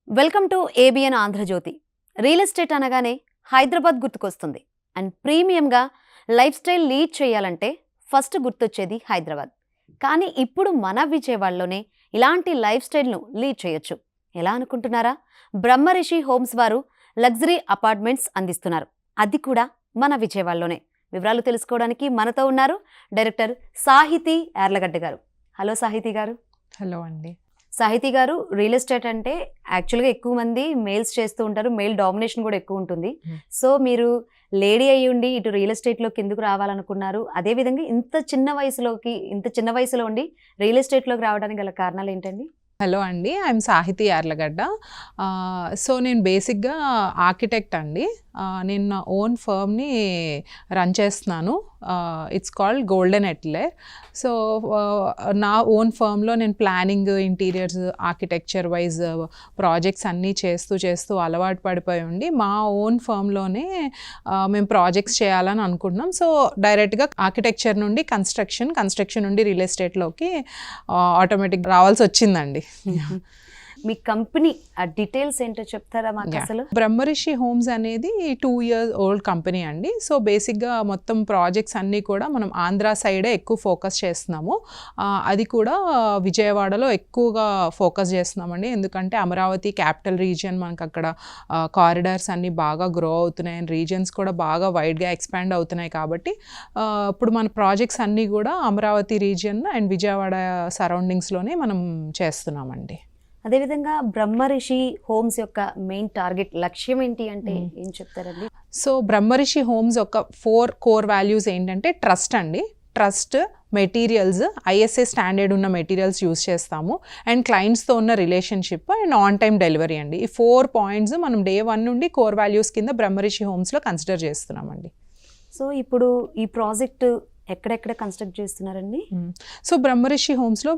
Welcome to ABN Andhrajyothy. Real estate అనగానే హైదరాబాద్ గుర్తుకొస్తుంది. And ప్రీమియంగా లైఫ్ స్టైల్ లీడ్ చేయాలంటే ఫస్ట్ గుర్తొచ్చేది హైదరాబాద్. కానీ ఇప్పుడు మన విజయవాడలోనే ఇలాంటి లైఫ్ స్టైల్ను లీడ్ చేయొచ్చు. ఎలా అనుకుంటున్నారా? బ్రహ్మరిషి హోమ్స్ వారు లగ్జరీ అపార్ట్మెంట్స్ అందిస్తున్నారు. అది కూడా మన విజయవాడలోనే. వివరాలు తెలుసుకోవడానికి మనతో ఉన్నారు డైరెక్టర్ సాహితీ యార్లగడ్డ గారు. హలో సాహితీ గారు. హలో అండి. సాహితీ గారు, రియల్ ఎస్టేట్ అంటే యాక్చువల్గా ఎక్కువ మంది మేల్స్ చేస్తూ ఉంటారు, మేల్ డామినేషన్ కూడా ఎక్కువ ఉంటుంది. సో మీరు లేడీ అయ్యి ఉండి ఇటు రియల్ ఎస్టేట్లోకి ఎందుకు రావాలనుకున్నారు? అదేవిధంగా ఇంత చిన్న వయసులో ఉండి రియల్ ఎస్టేట్లోకి రావడానికి గల కారణాలు ఏంటండి? హలో అండి, ఐఎమ్ సాహితీ యార్లగడ్డ. సో నేను బేసిక్గా ఆర్కిటెక్ట్ అండి. నేను నా ఓన్ ఫర్మ్ని రన్ చేస్తున్నాను. It's called golden Atelier. So నా ఓన్ ఫర్మ్లో నేను planning, interiors, architecture wise projects అన్నీ చేస్తూ అలవాటు పడిపోయి ఉండి మా ఓన్ ఫర్మ్లోనే మేము ప్రాజెక్ట్స్ చేయాలని అనుకుంటున్నాం. సో డైరెక్ట్గా ఆర్కిటెక్చర్ నుండి కన్స్ట్రక్షన్ నుండి రియల్ ఎస్టేట్లోకి ఆటోమేటిక్ రావాల్సి వచ్చిందండి. మీ కంపెనీ ఆ డీటెయిల్స్ ఏంటో చెప్తారా మాకు? అసలు బ్రహ్మరిషి హోమ్స్ అనేది 2 years ఓల్డ్ కంపెనీ అండి. సో బేసిక్గా మొత్తం ప్రాజెక్ట్స్ అన్నీ కూడా మనం ఆంధ్ర సైడే ఎక్కువ ఫోకస్ చేస్తున్నాము. అది కూడా విజయవాడలో ఎక్కువగా ఫోకస్ చేస్తున్నామండి. ఎందుకంటే అమరావతి క్యాపిటల్ రీజియన్, మనకు అక్కడ కారిడార్స్ అన్నీ బాగా గ్రో అవుతున్నాయి అండ్ రీజియన్స్ కూడా బాగా వైడ్గా ఎక్స్పాండ్ అవుతున్నాయి. కాబట్టి ఇప్పుడు మన ప్రాజెక్ట్స్ అన్నీ కూడా అమరావతి రీజియన్ అండ్ విజయవాడ సరౌండింగ్స్లోనే మనం చేస్తున్నామండి. అదేవిధంగా బ్రహ్మరిషి హోమ్స్ యొక్క మెయిన్ టార్గెట్ లక్ష్యం ఏంటి అంటే ఏం చెప్తారండి? సో బ్రహ్మరిషి హోమ్స్ యొక్క 4 కోర్ వాల్యూస్ ఏంటంటే ట్రస్ట్ అండి. ట్రస్ట్, మెటీరియల్స్, ఐఎస్ఏ స్టాండర్డ్ ఉన్న మెటీరియల్స్ యూస్ చేస్తాము, అండ్ క్లయింట్స్తో ఉన్న relationship and on time delivery అండి. ఈ 4 పాయింట్స్ మనం Day 1 నుండి కోర్ వాల్యూస్ కింద బ్రహ్మరిషి హోమ్స్లో కన్సిడర్ చేస్తున్నామండి. సో ఇప్పుడు ఈ ప్రాజెక్ట్ ఎక్కడెక్కడ కన్స్ట్రక్ట్ చేస్తున్నారండి? సో బ్రహ్మరిషి హోమ్స్లో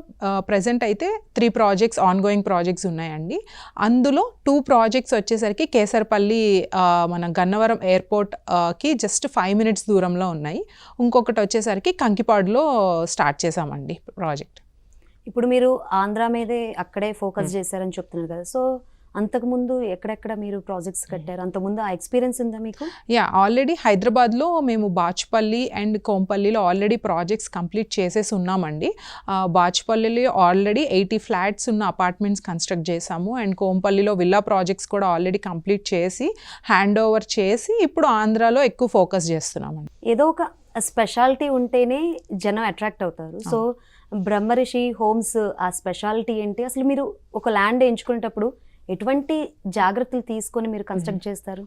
ప్రజెంట్ అయితే 3 ప్రాజెక్ట్స్ ఆన్గోయింగ్ ప్రాజెక్ట్స్ ఉన్నాయండి. అందులో 2 ప్రాజెక్ట్స్ వచ్చేసరికి కేసరపల్లి మన గన్నవరం ఎయిర్పోర్ట్కి జస్ట్ 5 minutes దూరంలో ఉన్నాయి. ఇంకొకటి వచ్చేసరికి కంకిపాడులో స్టార్ట్ చేసామండి ప్రాజెక్ట్. ఇప్పుడు మీరు ఆంధ్ర మీదే అక్కడే ఫోకస్ చేశారని చెప్తున్నారు కదా. సో అంతకుముందు ఎక్కడెక్కడ మీరు ప్రాజెక్ట్స్ కట్టారు? అంతకుముందు ఆ ఎక్స్పీరియన్స్ ఉందా మీకు? ఆల్రెడీ హైదరాబాద్లో మేము బాచుపల్లి అండ్ కోంపల్లిలో ఆల్రెడీ ప్రాజెక్ట్స్ కంప్లీట్ చేసేసి ఉన్నామండి. బాచుపల్లిలో ఆల్రెడీ 80 flats ఉన్న అపార్ట్మెంట్స్ కన్స్ట్రక్ట్ చేసాము, అండ్ కోంపల్లిలో విల్లా ప్రాజెక్ట్స్ కూడా ఆల్రెడీ కంప్లీట్ చేసి హ్యాండ్ ఓవర్ చేసి ఇప్పుడు ఆంధ్రాలో ఎక్కువ ఫోకస్ చేస్తున్నామండి. ఏదో ఒక స్పెషాలిటీ ఉంటేనే జనం అట్రాక్ట్ అవుతారు. సో బ్రహ్మరిషి హోమ్స్ ఆ స్పెషాలిటీ ఏంటి? అసలు మీరు ఒక ల్యాండ్ ఎంచుకునేటప్పుడు ఎటువంటి జాగ్రత్తలు తీసుకొని మీరు కన్స్ట్రక్ట్ చేస్తారు?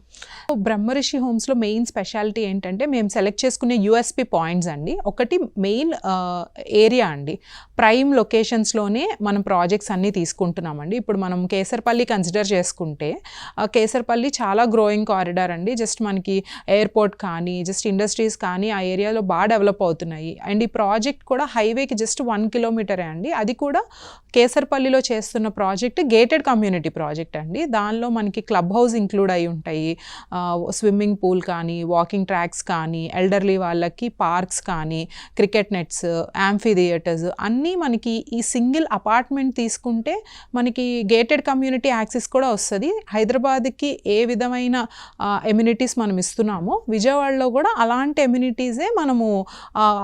బ్రహ్మరిషి హోమ్స్లో మెయిన్ స్పెషాలిటీ ఏంటంటే మేము సెలెక్ట్ చేసుకునే యూఎస్పి పాయింట్స్ అండి. ఒకటి మెయిన్ ఏరియా అండి, ప్రైమ్ లొకేషన్స్లోనే మనం ప్రాజెక్ట్స్ అన్నీ తీసుకుంటున్నామండి. ఇప్పుడు మనం కేసరపల్లి కన్సిడర్ చేసుకుంటే కేసరపల్లి చాలా గ్రోయింగ్ కారిడార్ అండి. జస్ట్ మనకి ఎయిర్పోర్ట్ కానీ జస్ట్ ఇండస్ట్రీస్ కానీ ఆ ఏరియాలో బాగా డెవలప్ అవుతున్నాయి. అండ్ ఈ ప్రాజెక్ట్ కూడా హైవేకి జస్ట్ 1 kilometer అండి. అది కూడా కేసరపల్లిలో చేస్తున్న ప్రాజెక్ట్ గేటెడ్ కమ్యూనిటీ ప్రాజెక్ట్ అండి. దానిలో మనకి క్లబ్ హౌస్ ఇంక్లూడ్ అయి ఉంటాయి, స్విమ్మింగ్ పూల్ కానీ, వాకింగ్ ట్రాక్స్ కానీ, ఎల్డర్లీ వాళ్ళకి పార్క్స్ కానీ, క్రికెట్ నెట్స్, యాంఫీ థియేటర్స్ అన్నీ మనకి ఈ సింగిల్ అపార్ట్మెంట్ తీసుకుంటే మనకి గేటెడ్ కమ్యూనిటీ యాక్సెస్ కూడా వస్తుంది. హైదరాబాద్కి ఏ విధమైన ఎమ్యూనిటీస్ మనం ఇస్తున్నామో విజయవాడలో కూడా అలాంటి ఎమ్యూనిటీసే మనము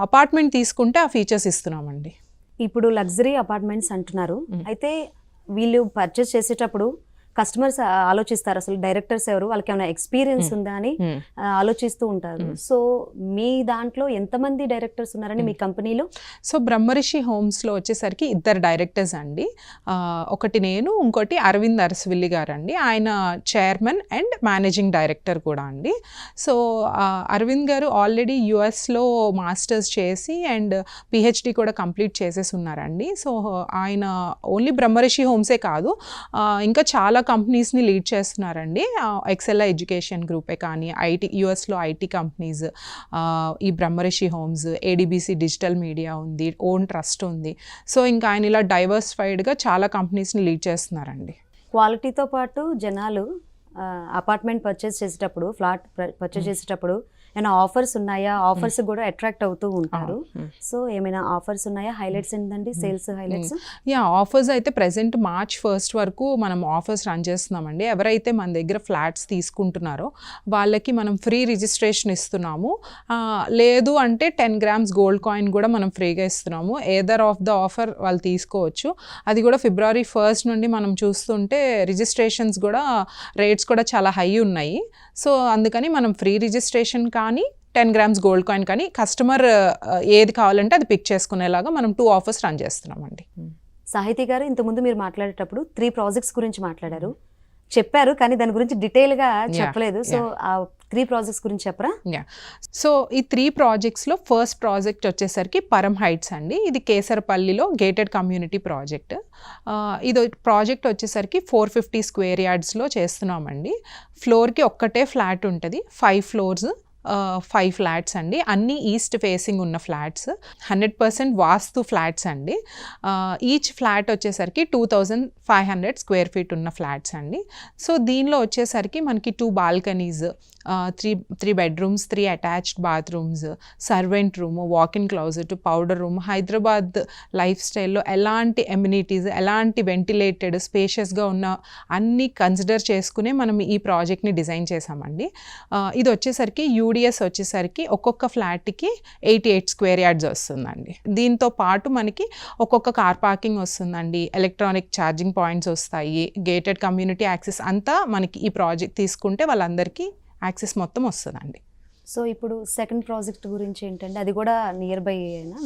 అపార్ట్మెంట్ తీసుకుంటే ఆ ఫీచర్స్ ఇస్తున్నామండి. ఇప్పుడు లగ్జరీ అపార్ట్మెంట్స్ అంటున్నారు, అయితే వీళ్ళు పర్చేస్ చేసేటప్పుడు కస్టమర్స్ ఆలోచిస్తారు అసలు డైరెక్టర్స్ ఎవరు, వాళ్ళకి ఏమైనా ఎక్స్పీరియన్స్ ఉందా అని ఆలోచిస్తూ ఉంటారు. సో మీ దాంట్లో ఎంతమంది డైరెక్టర్స్ ఉన్నారండి మీ కంపెనీలో? సో బ్రహ్మరిషి హోమ్స్లో వచ్చేసరికి 2 డైరెక్టర్స్ అండి. ఒకటి నేను, ఇంకోటి అరవింద్ అరసవిల్లి గారు అండి. ఆయన చైర్మన్ అండ్ మేనేజింగ్ డైరెక్టర్ కూడా అండి. సో అరవింద్ గారు ఆల్రెడీ యుఎస్లో మాస్టర్స్ చేసి అండ్ పిహెచ్డి కూడా కంప్లీట్ చేసేసి ఉన్నారండి. సో ఆయన ఓన్లీ బ్రహ్మరిషి హోమ్సే కాదు, ఇంకా చాలా కంపెనీస్ని లీడ్ చేస్తున్నారండి. ఎక్సెల్ఐ ఎడ్యుకేషన్ గ్రూపే కానీ, యుఎస్లో ఐటీ కంపెనీస్, ఈ Brahmarishi homes, ADBC digital media ఉంది, ఓన్ ట్రస్ట్ ఉంది. సో ఇంకా ఆయన ఇలా డైవర్సిఫైడ్గా చాలా కంపెనీస్ని లీడ్ చేస్తున్నారండి. క్వాలిటీతో పాటు జనాలు అపార్ట్మెంట్ పర్చేస్ చేసేటప్పుడు, ఫ్లాట్ పర్చేస్ చేసేటప్పుడు ఏమైనా ఆఫర్స్ ఉన్నాయా? ఆఫర్స్ కూడా అట్రాక్ట్ అవుతూ ఉంటారు. సో ఏమైనా ఆఫర్స్ ఉన్నాయా? హైలైట్స్ ఏంటండి, సేల్స్ హైలైట్స్? ఆఫర్స్ అయితే ప్రెసెంట్ March 1 వరకు మనం ఆఫర్స్ రన్ చేస్తున్నామండి. ఎవరైతే మన దగ్గర ఫ్లాట్స్ తీసుకుంటున్నారో వాళ్ళకి మనం ఫ్రీ రిజిస్ట్రేషన్ ఇస్తున్నాము. లేదు అంటే 10 grams గోల్డ్ కాయిన్ కూడా మనం ఫ్రీగా ఇస్తున్నాము. ఏదర్ ఆఫ్ ద ఆఫర్ వాళ్ళు తీసుకోవచ్చు. అది కూడా February 1 నుండి మనం చూస్తుంటే రిజిస్ట్రేషన్స్ కూడా రేట్స్ కూడా చాలా హై ఉన్నాయి. సో అందుకని మనం ఫ్రీ రిజిస్ట్రేషన్ కానీ 10 grams గోల్డ్ కాయిన్ కానీ కస్టమర్ ఏది కావాలంటే అది పిక్ చేసుకునేలాగా మనం 2 ఆఫర్స్ రన్ చేస్తున్నామండి. సాహితీ గారు, ఇంతకుముందు మీరు మాట్లాడేటప్పుడు 3 ప్రాజెక్ట్స్ గురించి మాట్లాడారు, చెప్పారు, కానీ దాని గురించి డీటెయిల్గా చెప్పలేదు. సో ఆ 3 ప్రాజెక్ట్స్ గురించి చెప్పరా? సో ఈ 3 ప్రాజెక్ట్స్లో ఫస్ట్ ప్రాజెక్ట్ వచ్చేసరికి పరం హైట్స్ అండి. ఇది కేసరపల్లిలో గేటెడ్ కమ్యూనిటీ ప్రాజెక్ట్. ఇది ప్రాజెక్ట్ వచ్చేసరికి 450 square yardsలో చేస్తున్నామండి. ఫ్లోర్కి ఒక్కటే ఫ్లాట్ ఉంటుంది. 5 floors, 5 ఫ్లాట్స్ అండి. అన్నీ ఈస్ట్ ఫేసింగ్ ఉన్న ఫ్లాట్స్, 100% వాస్తు ఫ్లాట్స్ అండి. ఈచ్ ఫ్లాట్ వచ్చేసరికి 2500 square feet ఉన్న ఫ్లాట్స్ అండి. సో దీనిలో వచ్చేసరికి మనకి 2 balconies, 3 bedrooms, 3 attached bathrooms, servant room, walk-in closet, powder room. Hyderabad life స్టైల్లో ఎలాంటి ఎమ్యూనిటీస్, ఎలాంటి వెంటిలేటెడ్ స్పేషియస్గా ఉన్న అన్నీ కన్సిడర్ చేసుకునే మనం ఈ ప్రాజెక్ట్ని డిజైన్ చేసామండి. ఇది వచ్చేసరికి యూడిఎస్ వచ్చేసరికి ఒక్కొక్క ఫ్లాట్కి 88 square yards వస్తుందండి. దీంతో పాటు మనకి ఒక్కొక్క కార్ పార్కింగ్ వస్తుందండి, ఎలక్ట్రానిక్ ఛార్జింగ్ పాయింట్స్ వస్తాయి, గేటెడ్ కమ్యూనిటీ యాక్సెస్ అంతా మనకి ఈ ప్రాజెక్ట్ తీసుకుంటే వాళ్ళందరికీ యాక్సెస్ మొత్తం వస్తుందండి. సో ఇప్పుడు సెకండ్ ప్రాజెక్ట్ గురించి ఏంటంటే అది కూడా నియర్ బై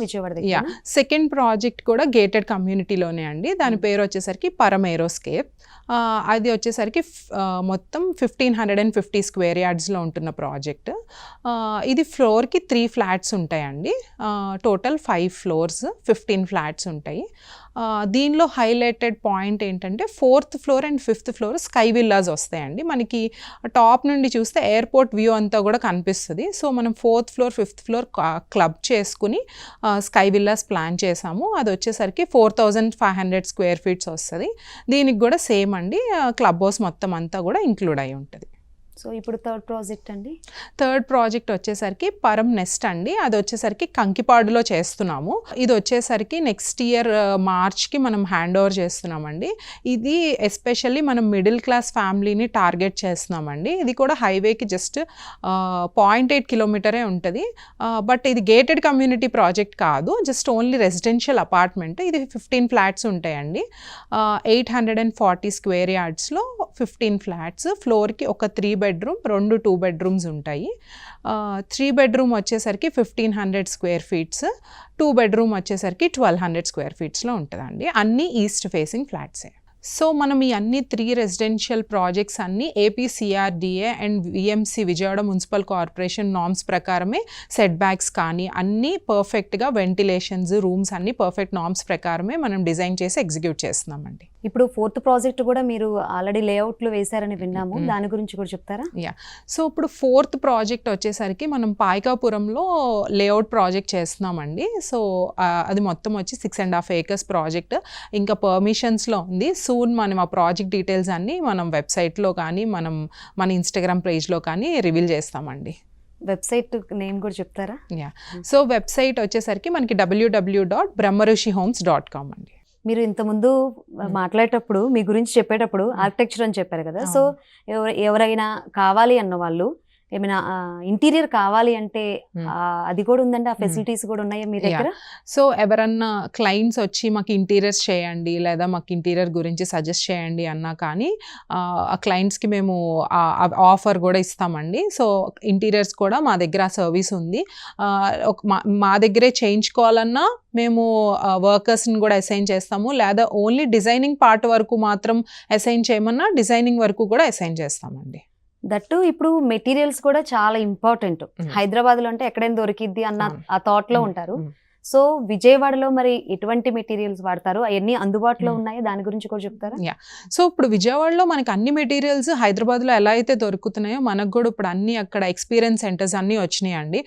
విజయవాడ దగ్గర? సెకండ్ ప్రాజెక్ట్ కూడా గేటెడ్ కమ్యూనిటీలోనే అండి. దాని పేరు వచ్చేసరికి పరం ఏరోస్కేప్. అది వచ్చేసరికి మొత్తం 1550 square yardsలో ఉంటున్న ప్రాజెక్ట్. ఇది ఫ్లోర్కి 3 ఫ్లాట్స్ ఉంటాయండి. టోటల్ 5 floors, 15 ఫ్లాట్స్ ఉంటాయి. దీనిలో హైలైటెడ్ పాయింట్ ఏంటంటే 4th floor and 5th floor sky villas వస్తాయండి. మనకి టాప్ నుండి చూస్తే ఎయిర్పోర్ట్ వ్యూ అంతా కూడా కనిపిస్తుంది. సో మనం 4th floor, 5th floor club చేసుకుని స్కై విల్లాస్ ప్లాన్ చేసాము. అది వచ్చేసరికి 4500 square feet వస్తుంది. దీనికి కూడా సేమ్ అండి, క్లబ్ హౌస్ మొత్తం అంతా కూడా ఇంక్లూడ్ అయి ఉంటుంది. సో ఇప్పుడు థర్డ్ ప్రాజెక్ట్ అండి? థర్డ్ ప్రాజెక్ట్ వచ్చేసరికి పరం నెస్ట్ అండి. అది వచ్చేసరికి కంకిపాడులో చేస్తున్నాము. ఇది వచ్చేసరికి నెక్స్ట్ ఇయర్ మార్చ్కి మనం హ్యాండ్ ఓవర్ చేస్తున్నామండి. ఇది ఎస్పెషల్లీ మనం మిడిల్ క్లాస్ ఫ్యామిలీని టార్గెట్ చేస్తున్నామండి. ఇది కూడా హైవేకి జస్ట్ 0.8 kilometers ఉంటుంది. బట్ ఇది గేటెడ్ కమ్యూనిటీ ప్రాజెక్ట్ కాదు, జస్ట్ ఓన్లీ రెసిడెన్షియల్ అపార్ట్మెంట్. ఇది 15 ఫ్లాట్స్ ఉంటాయండి. 840 square yardsలో 15 ఫ్లాట్స్. ఫ్లోర్కి ఒక 3 bedroom, 2 2 bedrooms ఉంటాయి. 3 bedroom వచ్చేసరికి 1500 square feet, 2 bedroom వచ్చేసరికి 1200 square feetsలో ఉంటుందండి. అన్నీ ఈస్ట్ ఫేసింగ్ ఫ్లాట్సే. సో మనం ఈ అన్ని 3 రెసిడెన్షియల్ ప్రాజెక్ట్స్ అన్నీ APCRDA and VMC Vijayawada municipal corporation norms ప్రకారమే సెట్ బ్యాక్స్ కానీ అన్నీ పర్ఫెక్ట్గా, వెంటిలేషన్స్, రూమ్స్ అన్నీ పర్ఫెక్ట్ నార్మ్స్ ప్రకారమే మనం డిజైన్ చేసి ఎగ్జిక్యూట్ చేస్తున్నామండి. ఇప్పుడు 4th ప్రాజెక్ట్ కూడా మీరు ఆల్రెడీ లేఅవుట్లు వేశారని విన్నాము, దాని గురించి కూడా చెప్తారా? సో ఇప్పుడు 4th ప్రాజెక్ట్ వచ్చేసరికి మనం పాయకాపురంలో లేఅవుట్ ప్రాజెక్ట్ చేస్తున్నామండి. సో అది మొత్తం వచ్చి 6.5 acres ప్రాజెక్ట్. ఇంకా పర్మిషన్స్లో ఉంది. సూన్ మనం ఆ ప్రాజెక్ట్ డీటెయిల్స్ అన్నీ మనం వెబ్సైట్లో కానీ మన ఇన్స్టాగ్రామ్ పేజ్లో కానీ రివీల్ చేస్తామండి. వెబ్సైట్ నేమ్ కూడా చెప్తారా? సో వెబ్సైట్ వచ్చేసరికి మనకి www.brahmarushihomes.com అండి. మీరు ఇంతకుముందు మాట్లాడేటప్పుడు మీ గురించి చెప్పేటప్పుడు ఆర్కిటెక్చర్ అని చెప్పారు కదా. సో ఎవరైనా కావాలి అన్న వాళ్ళు ఏమైనా ఇంటీరియర్ కావాలి అంటే అది కూడా ఉందండి, ఆ ఫెసిలిటీస్ కూడా ఉన్నాయా మీ దగ్గర? సో ఎవరన్నా క్లయింట్స్ వచ్చి మాకు ఇంటీరియర్స్ చేయండి లేదా మాకు ఇంటీరియర్ గురించి సజెస్ట్ చేయండి అన్నా కానీ ఆ క్లయింట్స్కి మేము ఆఫర్ కూడా ఇస్తామండి. సో ఇంటీరియర్స్ కూడా మా దగ్గర ఆ సర్వీస్ ఉంది. మా దగ్గరే చేయించుకోవాలన్నా మేము వర్కర్స్ని కూడా అసైన్ చేస్తాము, లేదా ఓన్లీ డిజైనింగ్ పార్ట్ వరకు మాత్రం అసైన్ చేయమన్నా డిజైనింగ్ వరకు కూడా అసైన్ చేస్తామండి. దట్టు ఇప్పుడు మెటీరియల్స్ కూడా చాలా ఇంపార్టెంట్. హైదరాబాద్లో అంటే ఎక్కడైనా దొరికిద్ది అన్న ఆ థాట్లో ఉంటారు. సో విజయవాడలో మరి ఎటువంటి మెటీరియల్స్ వాడతారు, అవన్నీ అందుబాటులో Hmm. ఉన్నాయి, దాని గురించి కూడా చెప్తారా? సో ఇప్పుడు విజయవాడలో మనకి అన్ని మెటీరియల్స్ హైదరాబాద్లో ఎలా అయితే దొరుకుతున్నాయో మనకు కూడా ఇప్పుడు అన్ని అక్కడ ఎక్స్పీరియన్స్ సెంటర్స్ అన్నీ వచ్చినాయండి.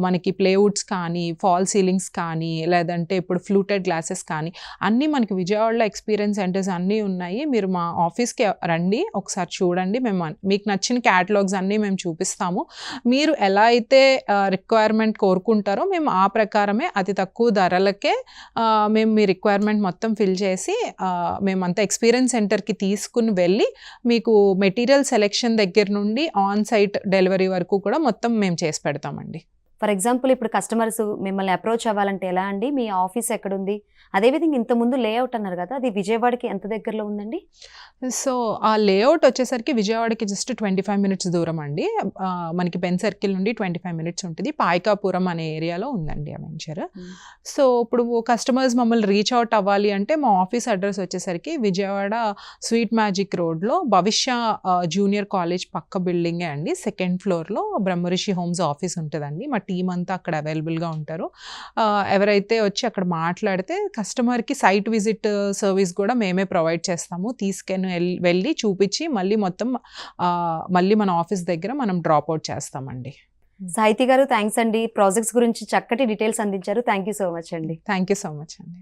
మనకి ప్లేవుడ్స్ కానీ, ఫాల్ సీలింగ్స్ కానీ, లేదంటే ఇప్పుడు ఫ్లూటెడ్ గ్లాసెస్ కానీ అన్నీ మనకి విజయవాడలో ఎక్స్పీరియన్స్ సెంటర్స్ అన్నీ ఉన్నాయి. మీరు మా ఆఫీస్కి రండి, ఒకసారి చూడండి. మేము మీకు నచ్చిన క్యాటలాగ్స్ అన్నీ మేము చూపిస్తాము. మీరు ఎలా అయితే రిక్వైర్మెంట్ కోరుకుంటారో మేము ఆ ప్రకారమే అతి తక్కువ ధరలకే మేము మీ రిక్వైర్మెంట్ మొత్తం ఫిల్ చేసి మేమంతా ఎక్స్పీరియన్స్ సెంటర్కి తీసుకుని వెళ్ళి మీకు మెటీరియల్ సెలెక్షన్ దగ్గర నుండి ఆన్ సైట్ డెలివరీ వరకు కూడా మొత్తం మేము చేసి పెడతామండి. ఫర్ ఎగ్జాంపుల్ ఇప్పుడు కస్టమర్స్ మిమ్మల్ని అప్రోచ్ అవ్వాలంటే ఎలా అండి? మీ ఆఫీస్ ఎక్కడుంది? అదేవిధంగా ఇంతకుముందు లేఅవుట్ అన్నారు కదా, అది విజయవాడకి ఎంత దగ్గరలో ఉందండి? సో ఆ లేఅవుట్ వచ్చేసరికి విజయవాడకి జస్ట్ 25 మినిట్స్ దూరం అండి. మనకి బెన్ సర్కిల్ నుండి 25 మినిట్స్ ఉంటుంది. పాయకాపురం అనే ఏరియాలో ఉందండి ఆ వెంచర్. సో ఇప్పుడు కస్టమర్స్ మమ్మల్ని రీచ్ అవుట్ అవ్వాలి అంటే మా ఆఫీస్ అడ్రస్ వచ్చేసరికి విజయవాడ స్వీట్ మ్యాజిక్ రోడ్లో భవిష్య జూనియర్ కాలేజ్ పక్క బిల్డింగే అండి. సెకండ్ ఫ్లోర్లో బ్రహ్మరిషి హోమ్స్ ఆఫీస్ ఉంటుందండి. మా టీం అంతా అక్కడ అవైలబుల్గా ఉంటారు. ఎవరైతే వచ్చి అక్కడ మాట్లాడితే కస్టమర్కి సైట్ విజిట్ సర్వీస్ కూడా మేమే ప్రొవైడ్ చేస్తాము. తీసుకెళ్ళి వెళ్ళి చూపించి మళ్ళీ మొత్తం మళ్ళీ మన ఆఫీస్ దగ్గర మనం డ్రాప్ అవుట్ చేస్తామండి. సాహితి గారు, థ్యాంక్స్ అండి. ప్రాజెక్ట్స్ గురించి చక్కటి డీటెయిల్స్ అందించారు. థ్యాంక్ యూ సో మచ్ అండి. థ్యాంక్ యూ సో మచ్ అండి.